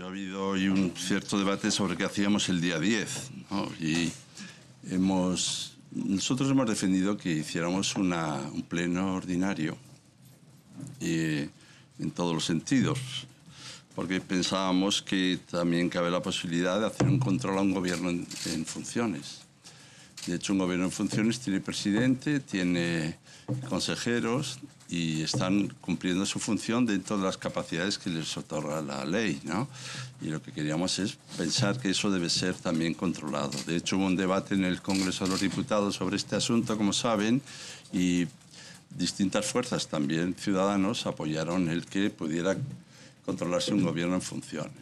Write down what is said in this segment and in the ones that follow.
ha habido hoy un cierto debate sobre qué hacíamos el día 10, ¿no? Y nosotros hemos defendido que hiciéramos un pleno ordinario en todos los sentidos, porque pensábamos que también cabe la posibilidad de hacer un control a un gobierno en funciones. De hecho, un gobierno en funciones tiene presidente, tiene consejeros y están cumpliendo su función dentro de las capacidades que les otorga la ley, ¿no? Y lo que queríamos es pensar que eso debe ser también controlado. De hecho, hubo un debate en el Congreso de los Diputados sobre este asunto, como saben, y distintas fuerzas, también ciudadanos, apoyaron el que pudiera controlarse un gobierno en funciones.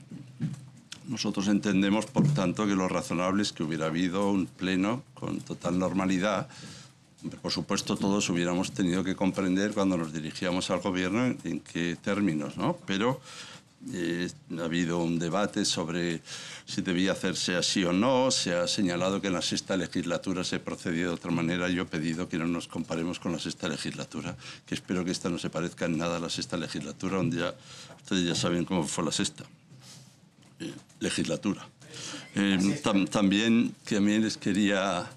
Nosotros entendemos, por tanto, que lo razonable es que hubiera habido un pleno con total normalidad. Por supuesto, todos hubiéramos tenido que comprender cuando nos dirigíamos al gobierno en qué términos, ¿no? Pero ha habido un debate sobre si debía hacerse así o no. Se ha señalado que en la sexta legislatura se procedió de otra manera. Yo he pedido que no nos comparemos con la sexta legislatura, que espero que esta no se parezca en nada a la sexta legislatura, donde ustedes ya saben cómo fue la sexta legislatura. También les quería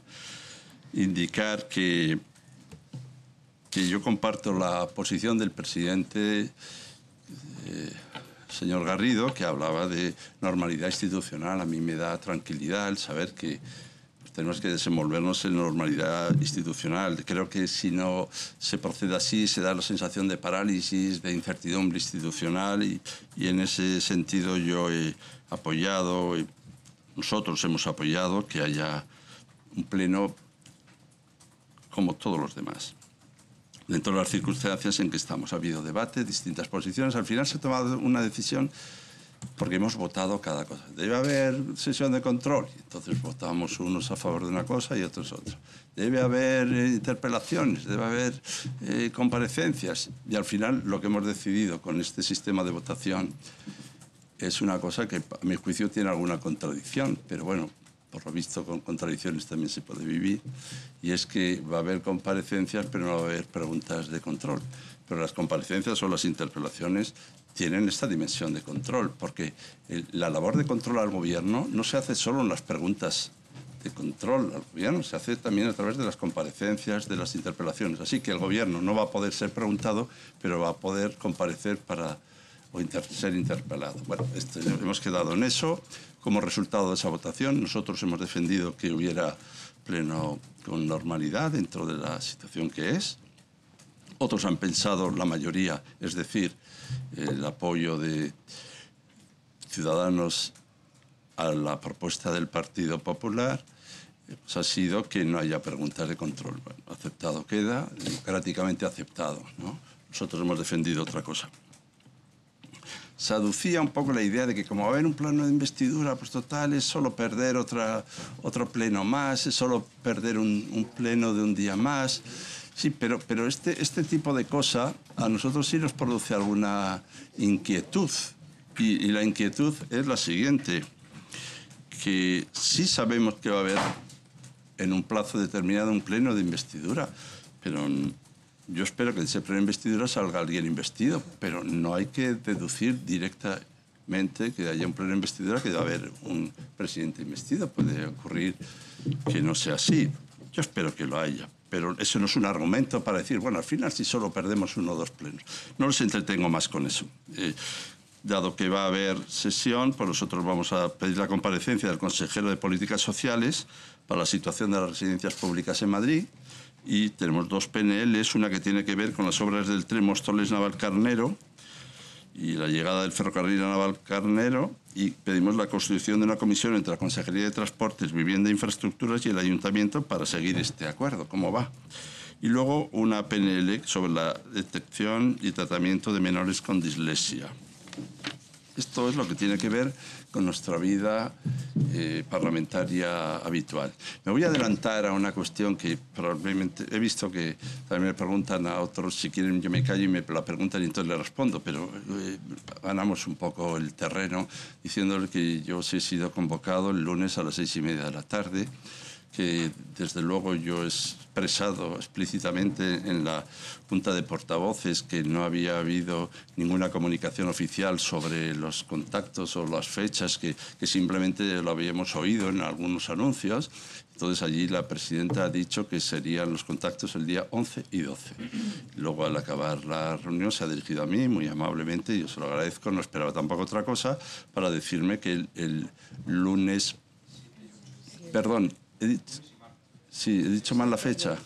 indicar que yo comparto la posición del presidente, señor Garrido, que hablaba de normalidad institucional. A mí me da tranquilidad el saber que tenemos que desenvolvernos en normalidad institucional. Creo que si no se procede así, se da la sensación de parálisis, de incertidumbre institucional, y en ese sentido yo he apoyado, nosotros hemos apoyado que haya un pleno como todos los demás, dentro de las circunstancias en que estamos. Ha habido debate, distintas posiciones. Al final se ha tomado una decisión porque hemos votado cada cosa. Debe haber sesión de control. Entonces votamos unos a favor de una cosa y otros otra. Debe haber interpelaciones, debe haber comparecencias. Y al final lo que hemos decidido con este sistema de votación es una cosa que a mi juicio tiene alguna contradicción, pero bueno, por lo visto con contradicciones también se puede vivir, y es que va a haber comparecencias pero no va a haber preguntas de control. Pero las comparecencias o las interpelaciones tienen esta dimensión de control, porque la labor de control al gobierno no se hace solo en las preguntas de control al gobierno, se hace también a través de las comparecencias, de las interpelaciones. Así que el gobierno no va a poder ser preguntado, pero va a poder comparecer ser interpelado. Bueno, hemos quedado en eso. Como resultado de esa votación, nosotros hemos defendido que hubiera pleno con normalidad dentro de la situación que es. Otros han pensado, la mayoría, es decir, el apoyo de Ciudadanos a la propuesta del Partido Popular, pues ha sido que no haya preguntas de control. Bueno, aceptado queda, democráticamente aceptado, ¿no? Nosotros hemos defendido otra cosa. Se aducía un poco la idea de que como va a haber un pleno de investidura, pues total, es solo perder otro pleno más, es solo perder un pleno de un día más. Sí, pero este tipo de cosa a nosotros sí nos produce alguna inquietud. Y la inquietud es la siguiente, que sí sabemos que va a haber en un plazo determinado un pleno de investidura, pero yo espero que de ese pleno de investidura salga alguien investido, pero no hay que deducir directamente que haya un pleno de investidura que va a haber un presidente investido. Puede ocurrir que no sea así. Yo espero que lo haya, pero eso no es un argumento para decir, bueno, al final si solo perdemos uno o dos plenos. No los entretengo más con eso. Dado que va a haber sesión, pues nosotros vamos a pedir la comparecencia del consejero de Políticas Sociales para la situación de las residencias públicas en Madrid, y tenemos dos PNLs, una que tiene que ver con las obras del tren Móstoles-Navalcarnero y la llegada del ferrocarril a Navalcarnero, y pedimos la constitución de una comisión entre la Consejería de Transportes, Vivienda e Infraestructuras y el Ayuntamiento para seguir este acuerdo, cómo va. Y luego una PNL sobre la detección y tratamiento de menores con dislexia. Esto es lo que tiene que ver con nuestra vida parlamentaria habitual. Me voy a adelantar a una cuestión que probablemente he visto que también me preguntan a otros. Si quieren yo me callo y me la preguntan y entonces le respondo, pero ganamos un poco el terreno diciéndole que yo sí he sido convocado el lunes a las 6:30 de la tarde que desde luego yo he expresado explícitamente en la Junta de Portavoces que no había habido ninguna comunicación oficial sobre los contactos o las fechas, que simplemente lo habíamos oído en algunos anuncios. Entonces allí la presidenta ha dicho que serían los contactos el día 11 y 12. Luego al acabar la reunión se ha dirigido a mí muy amablemente, yo se lo agradezco, no esperaba tampoco otra cosa, para decirme que el lunes... Perdón, he dicho mal la fecha.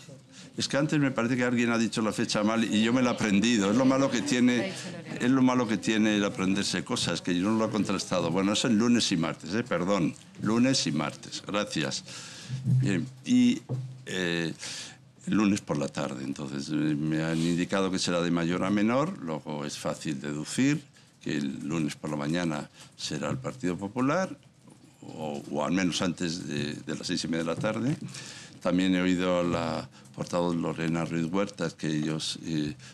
Es que antes me parece que alguien ha dicho la fecha mal y yo me la he aprendido. Es lo malo que tiene el aprenderse cosas, que yo no lo he contrastado. Bueno, es el lunes y martes, perdón. Lunes y martes, gracias. Bien, y el lunes por la tarde. Entonces me han indicado que será de mayor a menor, luego es fácil deducir que el lunes por la mañana será el Partido Popular, o al menos antes de las 6:30 de la tarde. También he oído a la portavoz Lorena Ruiz Huertas que ellos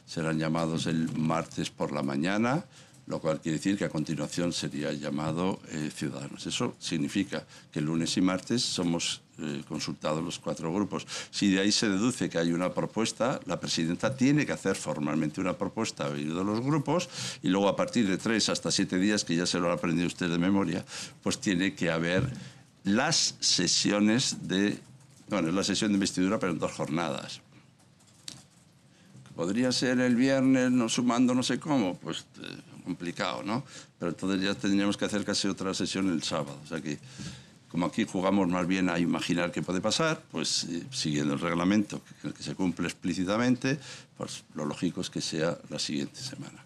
serán llamados el martes por la mañana, lo cual quiere decir que a continuación sería llamado Ciudadanos. Eso significa que el lunes y martes somos consultados los 4 grupos. Si de ahí se deduce que hay una propuesta, la presidenta tiene que hacer formalmente una propuesta a oído de los grupos y luego a partir de 3 hasta 7 días, que ya se lo han aprendido usted de memoria, pues tiene que haber las sesiones de... Bueno, es la sesión de investidura, pero en 2 jornadas. Podría ser el viernes, no sumando no sé cómo, pues complicado, ¿no? Pero entonces ya tendríamos que hacer casi otra sesión el sábado. O sea que, como aquí jugamos más bien a imaginar qué puede pasar, pues siguiendo el reglamento que se cumple explícitamente, pues lo lógico es que sea la siguiente semana.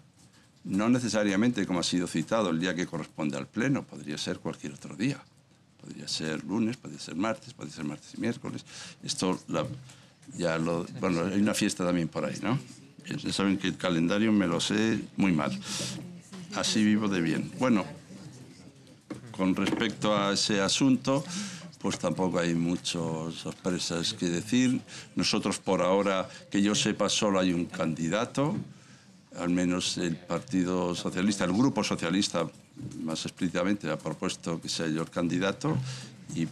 No necesariamente, como ha sido citado, el día que corresponde al Pleno, podría ser cualquier otro día. Podría ser lunes, podría ser martes y miércoles. Esto bueno, hay una fiesta también por ahí, ¿no? Ya saben que el calendario me lo sé muy mal. Así vivo de bien. Bueno, con respecto a ese asunto, pues tampoco hay muchas sorpresas que decir. Nosotros, por ahora, que yo sepa, solo hay un candidato, al menos el Partido Socialista, el Grupo Socialista, más explícitamente, ha propuesto que sea yo el candidato y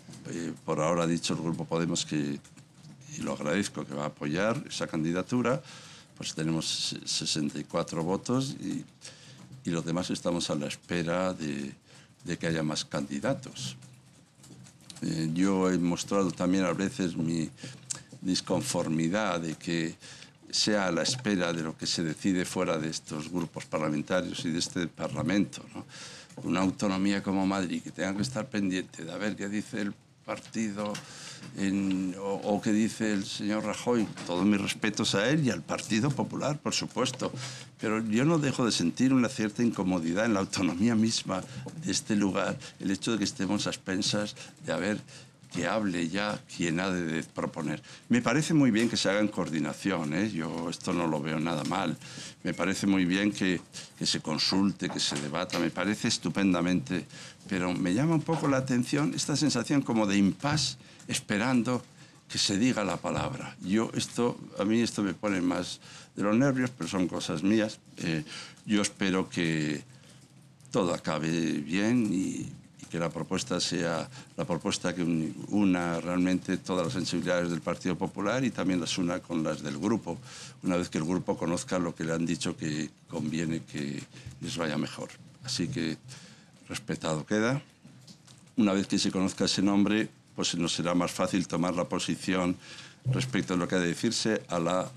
por ahora ha dicho el Grupo Podemos que, y lo agradezco, que va a apoyar esa candidatura. Pues tenemos 64 votos y los demás estamos a la espera de que haya más candidatos. Yo he mostrado también a veces mi disconformidad de que sea a la espera de lo que se decide fuera de estos grupos parlamentarios y de este Parlamento, ¿no? Una autonomía como Madrid, que tenga que estar pendiente de a ver qué dice el partido o qué dice el señor Rajoy. Todos mis respetos a él y al Partido Popular, por supuesto. Pero yo no dejo de sentir una cierta incomodidad en la autonomía misma de este lugar, el hecho de que estemos a expensas de a ver que hable ya quien ha de proponer. Me parece muy bien que se haga en coordinación, ¿eh? Yo esto no lo veo nada mal. Me parece muy bien que se consulte, que se debata, me parece estupendamente. Pero me llama un poco la atención esta sensación como de impasse, esperando que se diga la palabra. A mí esto me pone más de los nervios, pero son cosas mías. Yo espero que todo acabe bien y que la propuesta sea la propuesta que una realmente todas las sensibilidades del Partido Popular y también las una con las del grupo, una vez que el grupo conozca lo que le han dicho que conviene que les vaya mejor. Así que respetado queda. Una vez que se conozca ese nombre, pues nos será más fácil tomar la posición respecto a lo que ha de decirse a la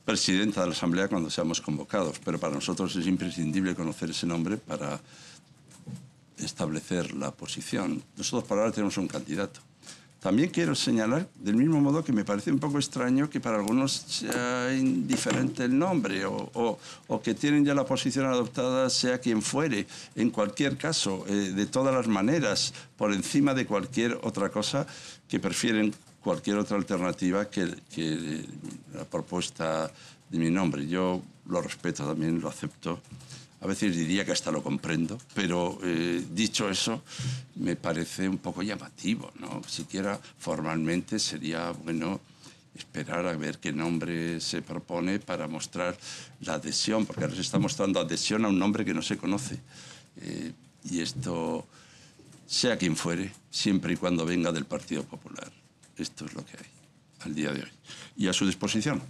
presidenta de la Asamblea cuando seamos convocados. Pero para nosotros es imprescindible conocer ese nombre para establecer la posición. Nosotros por ahora tenemos un candidato. También quiero señalar, del mismo modo, que me parece un poco extraño que para algunos sea indiferente el nombre o que tienen ya la posición adoptada, sea quien fuere. En cualquier caso, de todas las maneras, por encima de cualquier otra cosa, que prefieren cualquier otra alternativa que la propuesta de mi nombre. Yo lo respeto también, lo acepto. A veces diría que hasta lo comprendo, pero dicho eso, me parece un poco llamativo, ¿no? Siquiera formalmente sería bueno esperar a ver qué nombre se propone para mostrar la adhesión, porque ahora se está mostrando adhesión a un nombre que no se conoce. Y esto sea quien fuere, siempre y cuando venga del Partido Popular. Esto es lo que hay al día de hoy. Y a su disposición.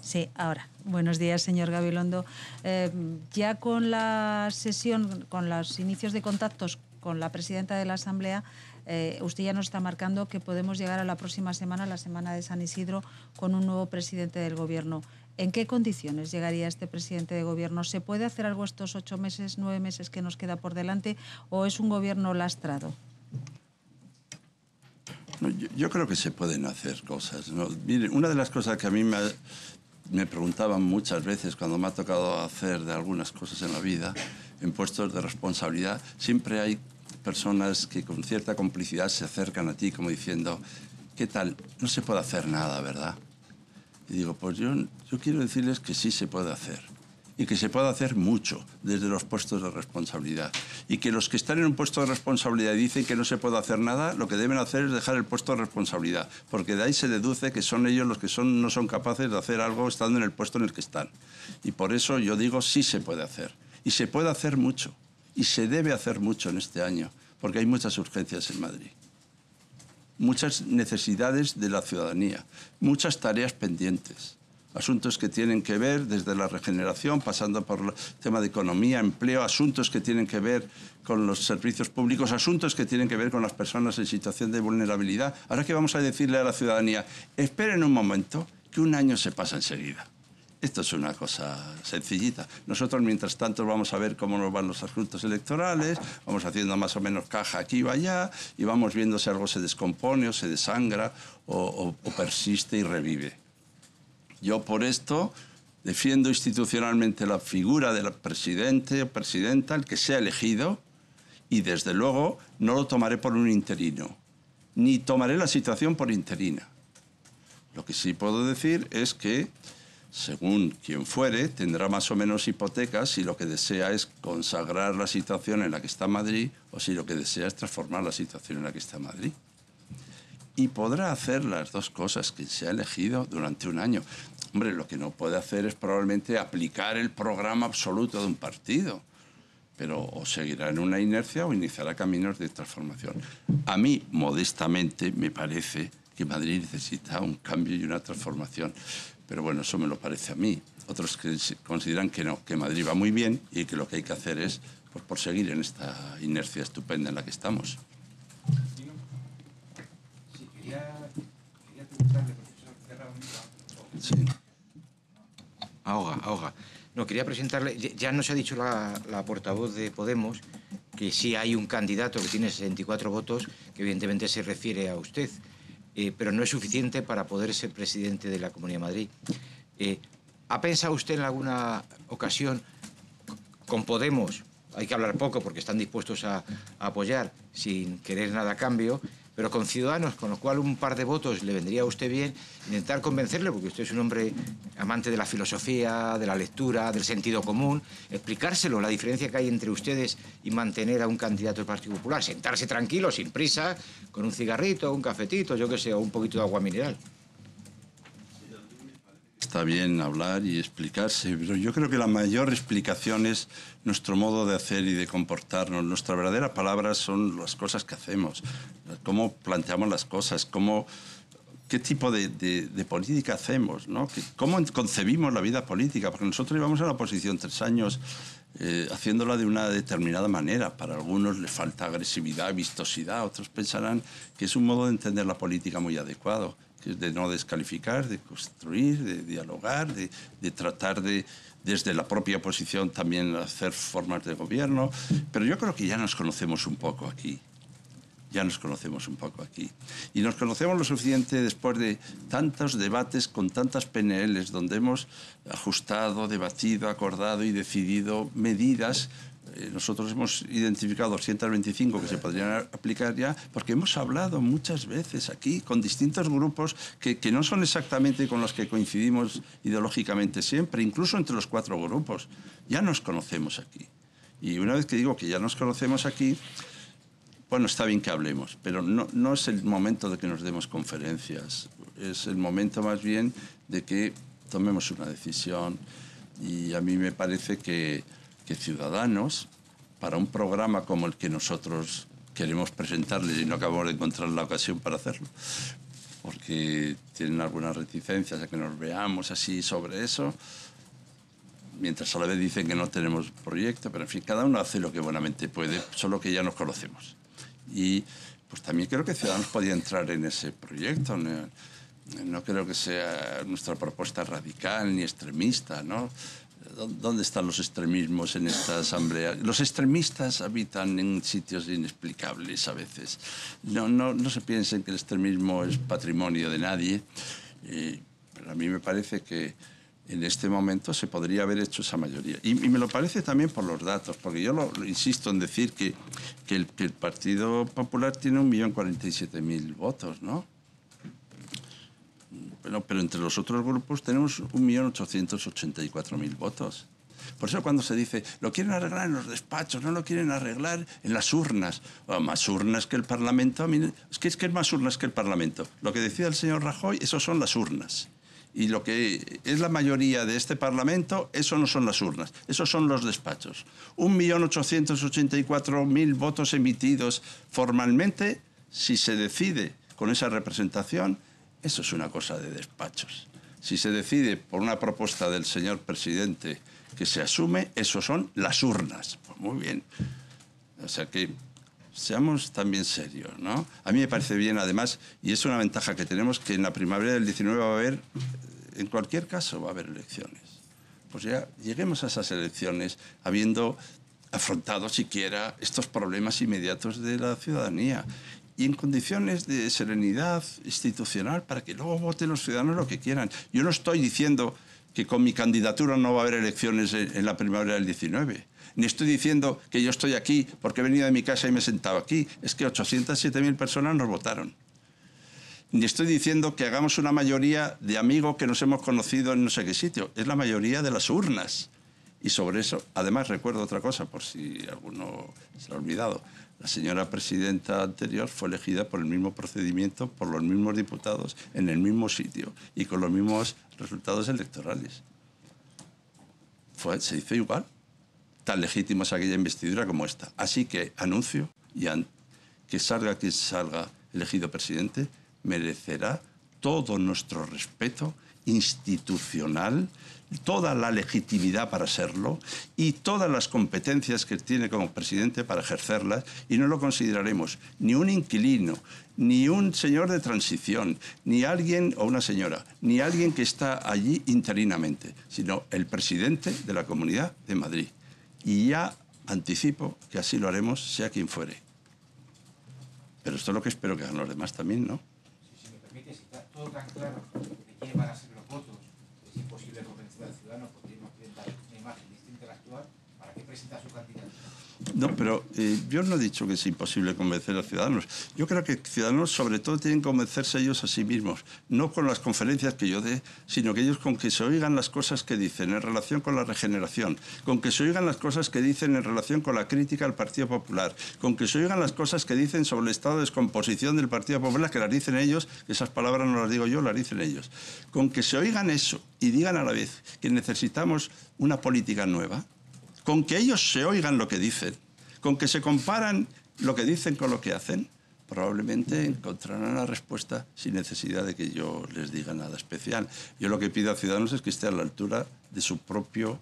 Sí, ahora. Buenos días, señor Gabilondo. Ya con la sesión, con los inicios de contactos con la presidenta de la Asamblea, usted ya nos está marcando que podemos llegar a la próxima semana, la semana de San Isidro, con un nuevo presidente del Gobierno. ¿En qué condiciones llegaría este presidente de Gobierno? ¿Se puede hacer algo estos 8 meses, 9 meses que nos queda por delante o es un Gobierno lastrado? No, yo creo que se pueden hacer cosas, ¿no? Mire, una de las cosas que a mí me preguntaban muchas veces cuando me ha tocado hacer de algunas cosas en la vida, en puestos de responsabilidad, siempre hay personas que con cierta complicidad se acercan a ti como diciendo, ¿qué tal? No se puede hacer nada, ¿verdad? Y digo, pues yo quiero decirles que sí se puede hacer. Y que se puede hacer mucho desde los puestos de responsabilidad. Y que los que están en un puesto de responsabilidad y dicen que no se puede hacer nada, lo que deben hacer es dejar el puesto de responsabilidad. Porque de ahí se deduce que son ellos los que no son capaces de hacer algo estando en el puesto en el que están. Y por eso yo digo, sí se puede hacer. Y se puede hacer mucho. Y se debe hacer mucho en este año. Porque hay muchas urgencias en Madrid. Muchas necesidades de la ciudadanía. Muchas tareas pendientes. Asuntos que tienen que ver desde la regeneración, pasando por el tema de economía, empleo, asuntos que tienen que ver con los servicios públicos, asuntos que tienen que ver con las personas en situación de vulnerabilidad. Ahora que vamos a decirle a la ciudadanía, esperen un momento, que un año se pasa enseguida. Esto es una cosa sencillita. Nosotros, mientras tanto, vamos a ver cómo nos van los asuntos electorales, vamos haciendo más o menos caja aquí o allá y vamos viendo si algo se descompone o se desangra o persiste y revive. Yo por esto defiendo institucionalmente la figura del presidente o presidenta, el que sea elegido, y desde luego no lo tomaré por un interino, ni tomaré la situación por interina. Lo que sí puedo decir es que, según quien fuere, tendrá más o menos hipotecas si lo que desea es consagrar la situación en la que está Madrid o si lo que desea es transformar la situación en la que está Madrid. Y podrá hacer las dos cosas que se ha elegido durante un año. Hombre, lo que no puede hacer es probablemente aplicar el programa absoluto de un partido, pero o seguirá en una inercia o iniciará caminos de transformación. A mí, modestamente, me parece que Madrid necesita un cambio y una transformación. Pero bueno, eso me lo parece a mí. Otros que consideran que no, que Madrid va muy bien y que lo que hay que hacer es por seguir en esta inercia estupenda en la que estamos. Sí. Ahoga. No, quería presentarle, ya nos ha dicho la portavoz de Podemos que sí hay un candidato que tiene 64 votos, que evidentemente se refiere a usted, pero no es suficiente para poder ser presidente de la Comunidad de Madrid. ¿Ha pensado usted en alguna ocasión con Podemos? Hay que hablar poco porque están dispuestos a apoyar sin querer nada a cambio, pero con Ciudadanos, con lo cual un par de votos le vendría a usted bien, intentar convencerle, porque usted es un hombre amante de la filosofía, de la lectura, del sentido común, explicárselo, la diferencia que hay entre ustedes y mantener a un candidato del Partido Popular, sentarse tranquilo, sin prisa, con un cigarrito, un cafetito, yo qué sé, o un poquito de agua mineral. Está bien hablar y explicarse, pero yo creo que la mayor explicación es nuestro modo de hacer y de comportarnos. Nuestra verdadera palabra son las cosas que hacemos, cómo planteamos las cosas, qué tipo de política hacemos, ¿no? Cómo concebimos la vida política, porque nosotros llevamos en la oposición 3 años haciéndola de una determinada manera. Para algunos les falta agresividad, vistosidad, otros pensarán que es un modo de entender la política muy adecuado, que es de no descalificar, de construir, de dialogar, de tratar de, desde la propia oposición, también hacer formas de gobierno. Pero yo creo que ya nos conocemos un poco aquí. Ya nos conocemos un poco aquí. Y nos conocemos lo suficiente después de tantos debates con tantas PNLs, donde hemos ajustado, debatido, acordado y decidido medidas. Nosotros hemos identificado 225 que se podrían aplicar ya, porque hemos hablado muchas veces aquí con distintos grupos que no son exactamente con los que coincidimos ideológicamente siempre, incluso entre los 4 grupos. Ya nos conocemos aquí. Y una vez que digo que ya nos conocemos aquí, bueno, está bien que hablemos, pero no es el momento de que nos demos conferencias. Es el momento más bien de que tomemos una decisión. Y a mí me parece que Ciudadanos, para un programa como el que nosotros queremos presentarles, y no acabamos de encontrar la ocasión para hacerlo, porque tienen algunas reticencias a que nos veamos así sobre eso, mientras a la vez dicen que no tenemos proyecto, pero en fin, cada uno hace lo que buenamente puede, solo que ya nos conocemos. Y pues también creo que Ciudadanos podía entrar en ese proyecto. No creo que sea nuestra propuesta radical ni extremista, ¿no? ¿Dónde están los extremismos en esta asamblea? Los extremistas habitan en sitios inexplicables a veces. No se piensen que el extremismo es patrimonio de nadie, pero a mí me parece que en este momento se podría haber hecho esa mayoría. Y me lo parece también por los datos, porque yo lo insisto en decir que el Partido Popular tiene 1.047.000 votos, ¿no? Bueno, pero entre los otros grupos tenemos 1.884.000 votos. Por eso cuando se dice, lo quieren arreglar en los despachos, no lo quieren arreglar en las urnas. O más urnas que el Parlamento. Es que es más urnas que el Parlamento. Lo que decía el señor Rajoy, eso son las urnas. Y lo que es la mayoría de este Parlamento, eso no son las urnas, esos son los despachos. 1.884.000 votos emitidos formalmente, si se decide con esa representación, eso es una cosa de despachos. Si se decide por una propuesta del señor presidente que se asume, eso son las urnas. Pues muy bien. O sea que seamos también serios, ¿no? A mí me parece bien, además, y es una ventaja que tenemos, que en la primavera del 19 va a haber, en cualquier caso, va a haber elecciones. Pues ya lleguemos a esas elecciones habiendo afrontado siquiera estos problemas inmediatos de la ciudadanía y en condiciones de serenidad institucional para que luego voten los ciudadanos lo que quieran. Yo no estoy diciendo que con mi candidatura no va a haber elecciones en la primavera del 19. Ni estoy diciendo que yo estoy aquí porque he venido de mi casa y me he sentado aquí. Es que 807.000 personas nos votaron. Ni estoy diciendo que hagamos una mayoría de amigos que nos hemos conocido en no sé qué sitio. Es la mayoría de las urnas. Y sobre eso, además, recuerdo otra cosa, por si alguno se lo ha olvidado. La señora presidenta anterior fue elegida por el mismo procedimiento, por los mismos diputados, en el mismo sitio y con los mismos resultados electorales. Se hizo igual. Tan legítima es aquella investidura como esta. Así que anuncio que salga quien salga elegido presidente, merecerá todo nuestro respeto institucional, toda la legitimidad para serlo y todas las competencias que tiene como presidente para ejercerlas, y no lo consideraremos ni un inquilino, ni un señor de transición, ni alguien o una señora, ni alguien que está allí interinamente, sino el presidente de la Comunidad de Madrid. Y ya anticipo que así lo haremos, sea quien fuere. Pero esto es lo que espero que hagan los demás también, ¿no? Si me permite, si está todo tan claro de quiénes van a ser los votos, es imposible convencer al ciudadano porque no presentar una imagen distinta a la actual, ¿para qué presenta su candidato? No, pero yo no he dicho que es imposible convencer a Ciudadanos. Yo creo que Ciudadanos sobre todo tienen que convencerse ellos a sí mismos, no con las conferencias que yo dé, sino que ellos con que se oigan las cosas que dicen en relación con la regeneración, con que se oigan las cosas que dicen en relación con la crítica al Partido Popular, con que se oigan las cosas que dicen sobre el estado de descomposición del Partido Popular, que las dicen ellos, que esas palabras no las digo yo, las dicen ellos. Con que se oigan eso y digan a la vez que necesitamos una política nueva, con que ellos se oigan lo que dicen, con que se comparan lo que dicen con lo que hacen, probablemente encontrarán la respuesta sin necesidad de que yo les diga nada especial. Yo lo que pido a Ciudadanos es que esté a la altura de su propio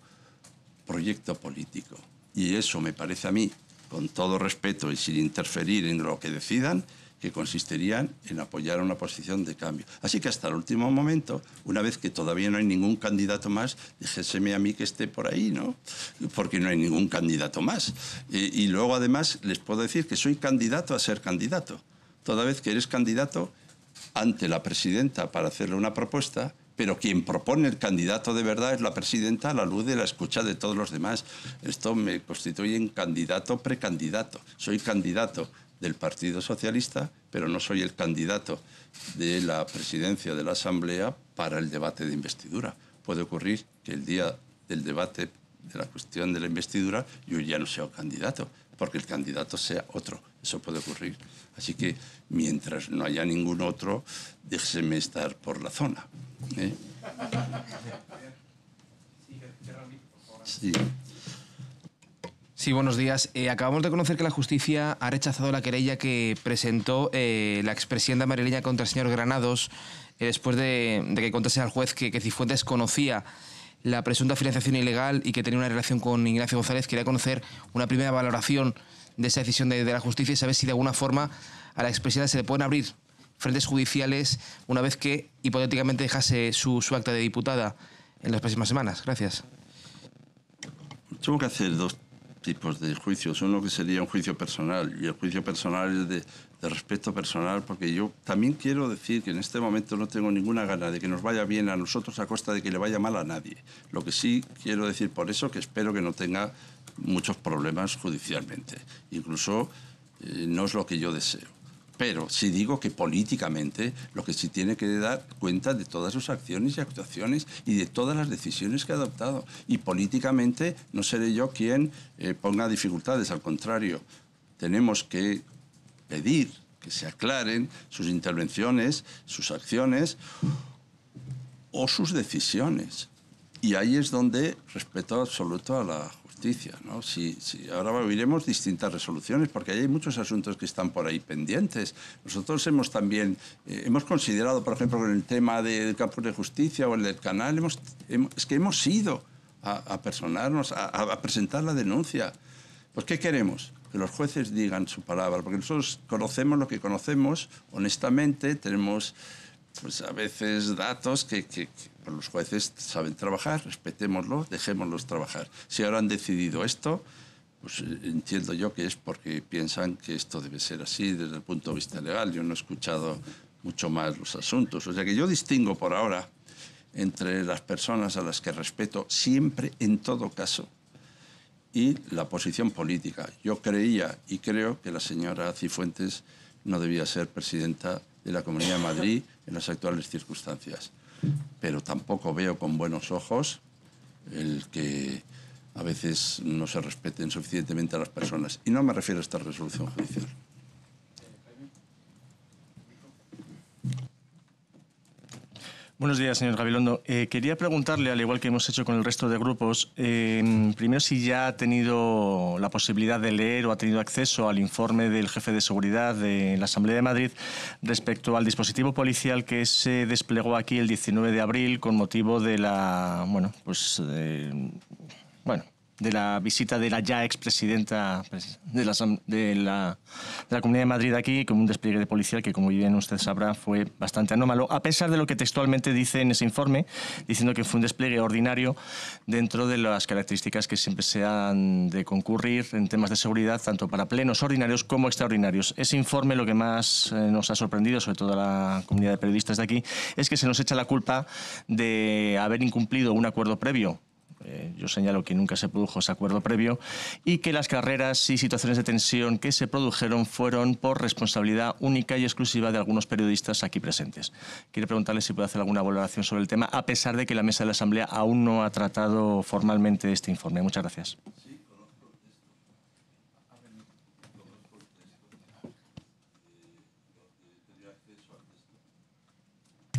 proyecto político. Y eso me parece a mí, con todo respeto y sin interferir en lo que decidan, que consistirían en apoyar una posición de cambio. Así que hasta el último momento, una vez que todavía no hay ningún candidato más, déjeseme a mí que esté por ahí, ¿no? Porque no hay ningún candidato más. Y luego, además, les puedo decir que soy candidato a ser candidato. Toda vez que eres candidato ante la presidenta para hacerle una propuesta, pero quien propone el candidato de verdad es la presidenta a la luz de la escucha de todos los demás. Esto me constituye en candidato precandidato. Soy candidato del Partido Socialista, pero no soy el candidato de la presidencia de la Asamblea para el debate de investidura. Puede ocurrir que el día del debate de la cuestión de la investidura yo ya no sea candidato, porque el candidato sea otro. Eso puede ocurrir. Así que mientras no haya ningún otro, déjeme estar por la zona. Sí. Sí, buenos días. Acabamos de conocer que la justicia ha rechazado la querella que presentó la expresidenta madrileña contra el señor Granados después de que contase al juez que Cifuentes conocía la presunta financiación ilegal y que tenía una relación con Ignacio González. Quería conocer una primera valoración de esa decisión de la justicia y saber si de alguna forma a la expresidenta se le pueden abrir frentes judiciales una vez que hipotéticamente dejase su acta de diputada en las próximas semanas. Gracias. Tengo que hacer dos tipos de juicios. Uno que sería un juicio personal, y el juicio personal es de respeto personal, porque yo también quiero decir que en este momento no tengo ninguna gana de que nos vaya bien a nosotros a costa de que le vaya mal a nadie. Lo que sí quiero decir por eso que espero que no tenga muchos problemas judicialmente. Incluso no es lo que yo deseo. Pero sí digo que políticamente lo que sí tiene que dar cuenta de todas sus acciones y actuaciones y de todas las decisiones que ha adoptado. Y políticamente no seré yo quien ponga dificultades, al contrario. Tenemos que pedir que se aclaren sus intervenciones, sus acciones o sus decisiones. Y ahí es donde respeto absoluto a la justicia, ¿no? Ahora oiremos distintas resoluciones, porque hay muchos asuntos que están por ahí pendientes. Nosotros hemos también, hemos considerado, por ejemplo, con el tema del campo de justicia o el del canal, es que hemos ido a personarnos, a presentar la denuncia. Pues, ¿qué queremos? Que los jueces digan su palabra, porque nosotros conocemos lo que conocemos, honestamente, tenemos pues a veces datos que los jueces saben trabajar, respetémoslo, dejémoslos trabajar. Si ahora han decidido esto, pues entiendo yo que es porque piensan que esto debe ser así desde el punto de vista legal. Yo no he escuchado mucho más los asuntos. O sea que yo distingo por ahora entre las personas a las que respeto siempre, en todo caso, y la posición política. Yo creía y creo que la señora Cifuentes no debía ser presidenta de la Comunidad de Madrid en las actuales circunstancias. Pero tampoco veo con buenos ojos el que a veces no se respeten suficientemente a las personas. Y no me refiero a esta resolución judicial. Buenos días, señor Gabilondo. Quería preguntarle, al igual que hemos hecho con el resto de grupos, primero si ya ha tenido la posibilidad de leer o ha tenido acceso al informe del jefe de seguridad de la Asamblea de Madrid respecto al dispositivo policial que se desplegó aquí el 19 de abril con motivo de la, de la visita de la ya expresidenta de la Comunidad de Madrid aquí, con un despliegue de policial que, como bien usted sabrá, fue bastante anómalo, a pesar de lo que textualmente dice en ese informe, diciendo que fue un despliegue ordinario dentro de las características que siempre se han de concurrir en temas de seguridad, tanto para plenos ordinarios como extraordinarios. Ese informe, lo que más nos ha sorprendido, sobre todo a la comunidad de periodistas de aquí, es que se nos echa la culpa de haber incumplido un acuerdo previo. Yo señalo que nunca se produjo ese acuerdo previo y que las carreras y situaciones de tensión que se produjeron fueron por responsabilidad única y exclusiva de algunos periodistas aquí presentes. Quiero preguntarle si puede hacer alguna valoración sobre el tema, a pesar de que la mesa de la Asamblea aún no ha tratado formalmente este informe. Muchas gracias.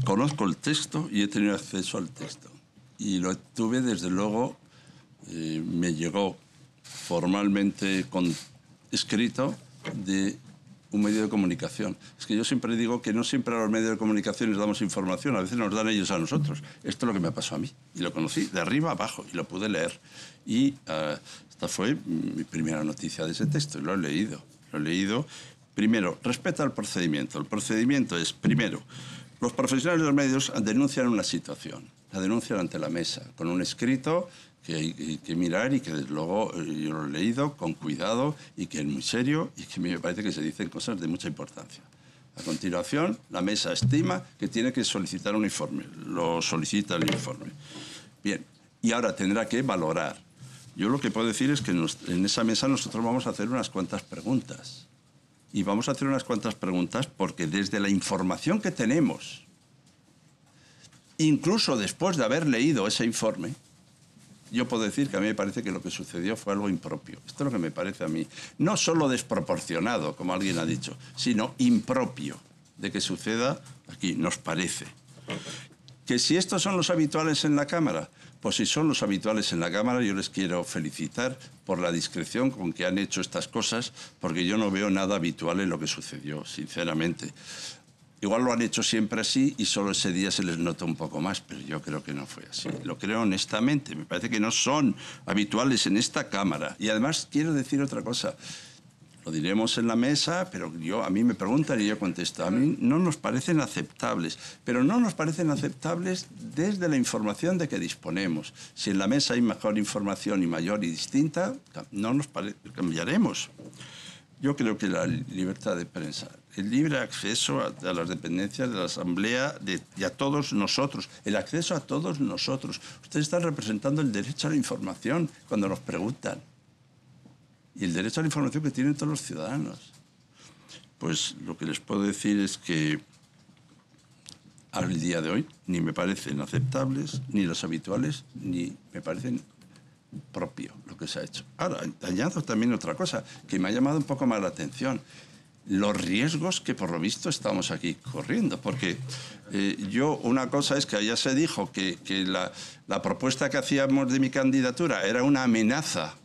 Conozco el texto y he tenido acceso al texto. Y lo tuve, desde luego, me llegó formalmente escrito de un medio de comunicación. Es que yo siempre digo que no siempre a los medios de comunicación les damos información, a veces nos dan ellos a nosotros. Esto es lo que me pasó a mí, y lo conocí de arriba a abajo, y lo pude leer. Y esta fue mi primera noticia de ese texto, y lo he leído. Lo he leído. Primero, respeta el procedimiento. El procedimiento es, primero, los profesionales de los medios denuncian una situación. La denuncian ante la mesa, con un escrito que hay que mirar y que desde luego yo lo he leído con cuidado y que es muy serio y que me parece que se dicen cosas de mucha importancia. A continuación, la mesa estima que tiene que solicitar un informe. Lo solicita el informe. Bien, y ahora tendrá que valorar. Yo lo que puedo decir es que en esa mesa nosotros vamos a hacer unas cuantas preguntas. Y vamos a hacer unas cuantas preguntas porque desde la información que tenemos, incluso después de haber leído ese informe, yo puedo decir que a mí me parece que lo que sucedió fue algo impropio. Esto es lo que me parece a mí. No solo desproporcionado, como alguien ha dicho, sino impropio de que suceda aquí, nos parece. Que si estos son los habituales en la Cámara, pues si son los habituales en la Cámara, yo les quiero felicitar por la discreción con que han hecho estas cosas, porque yo no veo nada habitual en lo que sucedió, sinceramente. Igual lo han hecho siempre así y solo ese día se les nota un poco más, pero yo creo que no fue así. Lo creo honestamente, me parece que no son habituales en esta Cámara. Y además quiero decir otra cosa. Lo diremos en la mesa, pero a mí me preguntan y yo contesto. A mí no nos parecen aceptables, pero no nos parecen aceptables desde la información de que disponemos. Si en la mesa hay mejor información y mayor y distinta, no nos cambiaremos. Yo creo que la libertad de prensa, el libre acceso a las dependencias de la Asamblea y a todos nosotros, el acceso a todos nosotros. Ustedes están representando el derecho a la información cuando nos preguntan. Y el derecho a la información que tienen todos los ciudadanos. Pues lo que les puedo decir es que al día de hoy ni me parecen aceptables, ni los habituales, ni me parecen propio lo que se ha hecho. Ahora, añado también otra cosa que me ha llamado un poco más la atención. Los riesgos que por lo visto estamos aquí corriendo. Porque una cosa es que ya se dijo que la propuesta que hacíamos de mi candidatura era una amenaza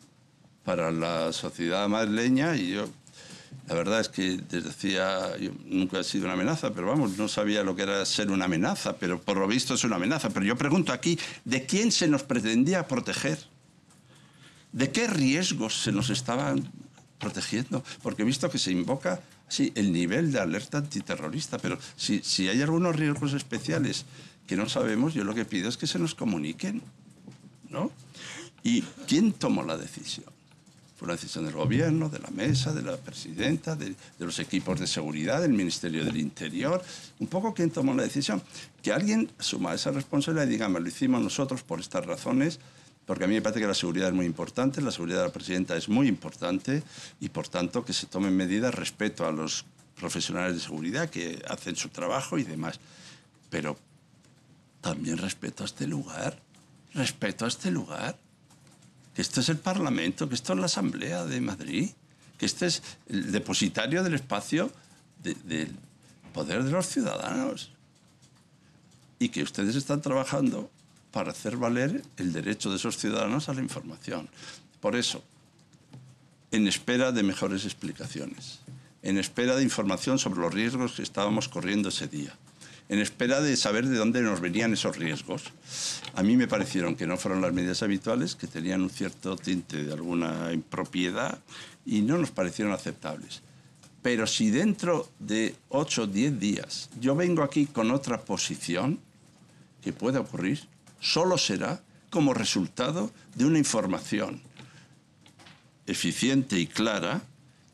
para la sociedad madrileña y yo, la verdad es que les decía, yo nunca he sido una amenaza, pero vamos, no sabía lo que era ser una amenaza, pero por lo visto es una amenaza. Pero yo pregunto aquí, ¿de quién se nos pretendía proteger? ¿De qué riesgos se nos estaban protegiendo? Porque he visto que se invoca sí, el nivel de alerta antiterrorista, pero si hay algunos riesgos especiales que no sabemos, yo lo que pido es que se nos comuniquen, ¿no? ¿Y quién tomó la decisión? Fue una decisión del Gobierno, de la Mesa, de la Presidenta, de los equipos de seguridad, del Ministerio del Interior. Un poco quién tomó la decisión. Que alguien asuma esa responsabilidad y diga, lo hicimos nosotros por estas razones, porque a mí me parece que la seguridad es muy importante, la seguridad de la Presidenta es muy importante y, por tanto, que se tomen medidas respecto a los profesionales de seguridad que hacen su trabajo y demás. Pero también respeto a este lugar, que esto es el Parlamento, que esto es la Asamblea de Madrid, que este es el depositario del espacio del poder de los ciudadanos y que ustedes están trabajando para hacer valer el derecho de esos ciudadanos a la información. Por eso, en espera de mejores explicaciones, en espera de información sobre los riesgos que estábamos corriendo ese día, en espera de saber de dónde nos venían esos riesgos. A mí me parecieron que no fueron las medidas habituales, que tenían un cierto tinte de alguna impropiedad y no nos parecieron aceptables. Pero si dentro de 8 o 10 días yo vengo aquí con otra posición, que puede ocurrir, solo será como resultado de una información eficiente y clara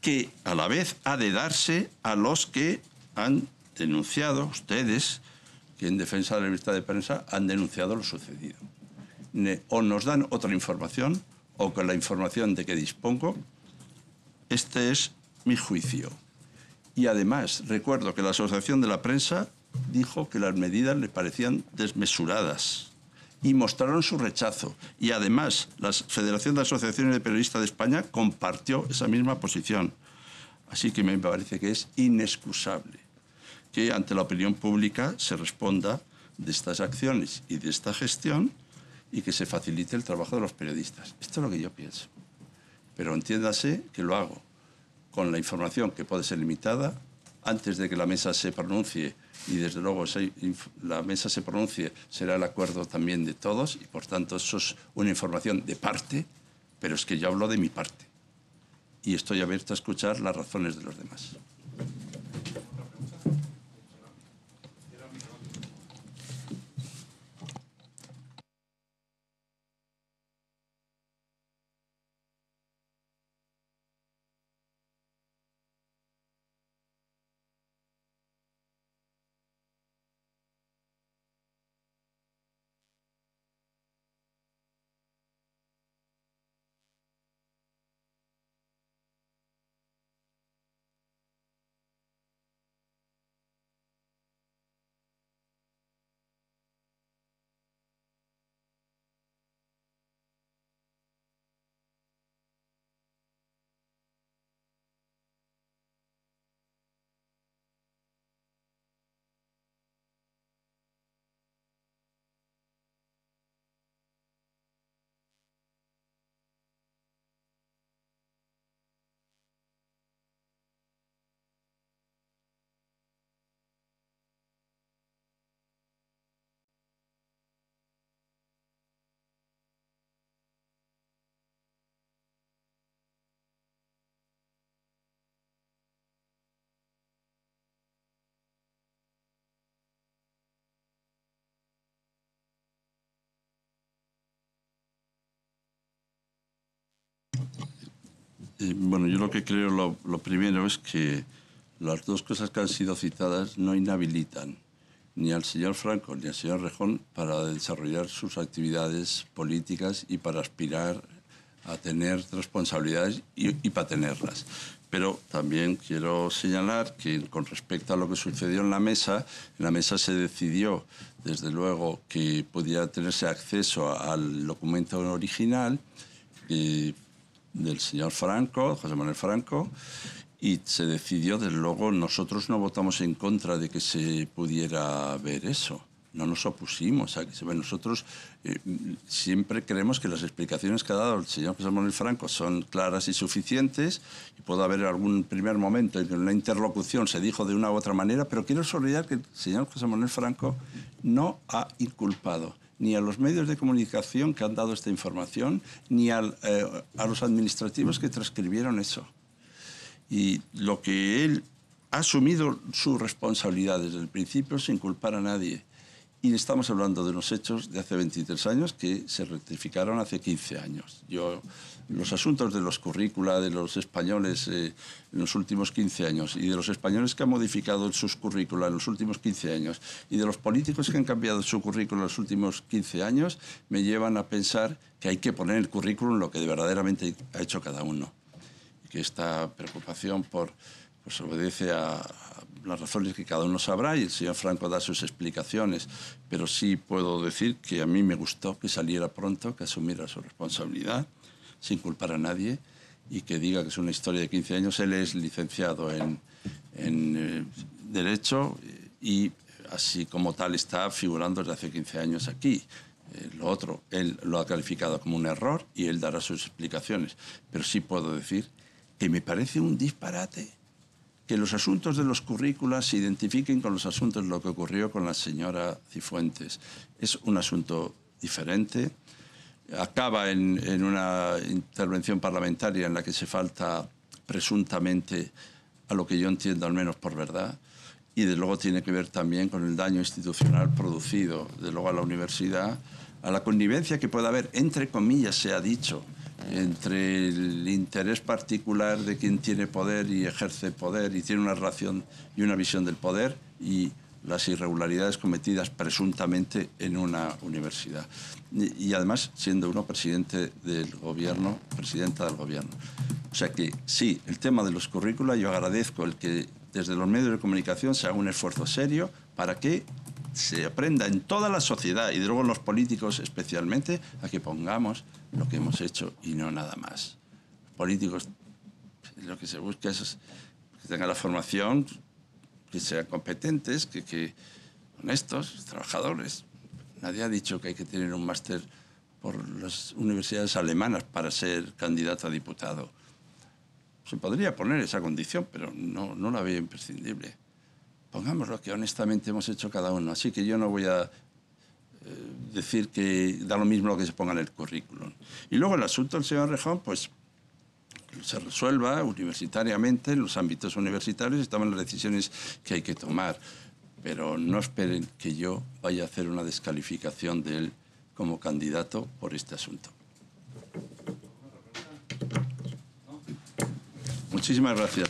que a la vez ha de darse a los que han denunciado, ustedes, que en defensa de la libertad de prensa han denunciado lo sucedido. O nos dan otra información, o con la información de que dispongo, este es mi juicio. Y además, recuerdo que la Asociación de la Prensa dijo que las medidas le parecían desmesuradas y mostraron su rechazo. Y además, la Federación de Asociaciones de Periodistas de España compartió esa misma posición. Así que me parece que es inexcusable que ante la opinión pública se responda de estas acciones y de esta gestión y que se facilite el trabajo de los periodistas. Esto es lo que yo pienso. Pero entiéndase que lo hago con la información que puede ser limitada antes de que la mesa se pronuncie y desde luego si la mesa se pronuncie será el acuerdo también de todos y por tanto eso es una información de parte, pero es que yo hablo de mi parte y estoy abierto a escuchar las razones de los demás. Bueno, yo lo que creo, lo primero es que las dos cosas que han sido citadas no inhabilitan ni al señor Franco ni al señor Rejón para desarrollar sus actividades políticas y para aspirar a tener responsabilidades y para tenerlas. Pero también quiero señalar que con respecto a lo que sucedió en la mesa se decidió, desde luego, que podía tenerse acceso al documento original del señor Franco, José Manuel Franco, y se decidió, desde luego, nosotros no votamos en contra de que se pudiera ver eso. No nos opusimos a que se vea. Nosotros siempre creemos que las explicaciones que ha dado el señor José Manuel Franco son claras y suficientes, y puede haber algún primer momento en que en una interlocución se dijo de una u otra manera, pero quiero subrayar que el señor José Manuel Franco no ha inculpado ni a los medios de comunicación que han dado esta información, ni a los administrativos que transcribieron eso. Y lo que él ha asumido su responsabilidad desde el principio sin culpar a nadie. Y estamos hablando de unos hechos de hace 23 años que se rectificaron hace 15 años. Los asuntos de los currícula de los españoles en los últimos 15 años y de los españoles que han modificado sus currícula en los últimos 15 años y de los políticos que han cambiado su currículum en los últimos 15 años me llevan a pensar que hay que poner en el currículum lo que verdaderamente ha hecho cada uno. Que esta preocupación pues obedece a las razones que cada uno sabrá, y el señor Franco da sus explicaciones, pero sí puedo decir que a mí me gustó que saliera pronto, que asumiera su responsabilidad sin culpar a nadie y que diga que es una historia de 15 años. Él es licenciado en Derecho y así como tal está figurando desde hace 15 años aquí. Lo otro, él lo ha calificado como un error y él dará sus explicaciones, pero sí puedo decir que me parece un disparate que los asuntos de los currículas se identifiquen con los asuntos de lo que ocurrió con la señora Cifuentes. Es un asunto diferente. Acaba en una intervención parlamentaria en la que se falta presuntamente a lo que yo entiendo, al menos por verdad, y de luego tiene que ver también con el daño institucional producido, de luego a la universidad, a la connivencia que pueda haber, entre comillas se ha dicho, entre el interés particular de quien tiene poder y ejerce poder y tiene una relación y una visión del poder y las irregularidades cometidas presuntamente en una universidad. Y además siendo uno presidente del gobierno, presidenta del gobierno. O sea que sí, el tema de los currícula, yo agradezco el que desde los medios de comunicación se haga un esfuerzo serio para que se aprenda en toda la sociedad y luego en los políticos especialmente a que pongamos lo que hemos hecho y no nada más. Los políticos, lo que se busca es que tengan la formación, que sean competentes, que honestos, trabajadores. Nadie ha dicho que hay que tener un máster por las universidades alemanas para ser candidato a diputado. Se podría poner esa condición, pero no la veo imprescindible. Pongamos lo que honestamente hemos hecho cada uno. Así que yo no voy a decir que da lo mismo lo que se ponga en el currículum. Y luego el asunto del señor Rejón, pues se resuelva universitariamente en los ámbitos universitarios, estaban las decisiones que hay que tomar. Pero no esperen que yo vaya a hacer una descalificación de él como candidato por este asunto. Muchísimas gracias.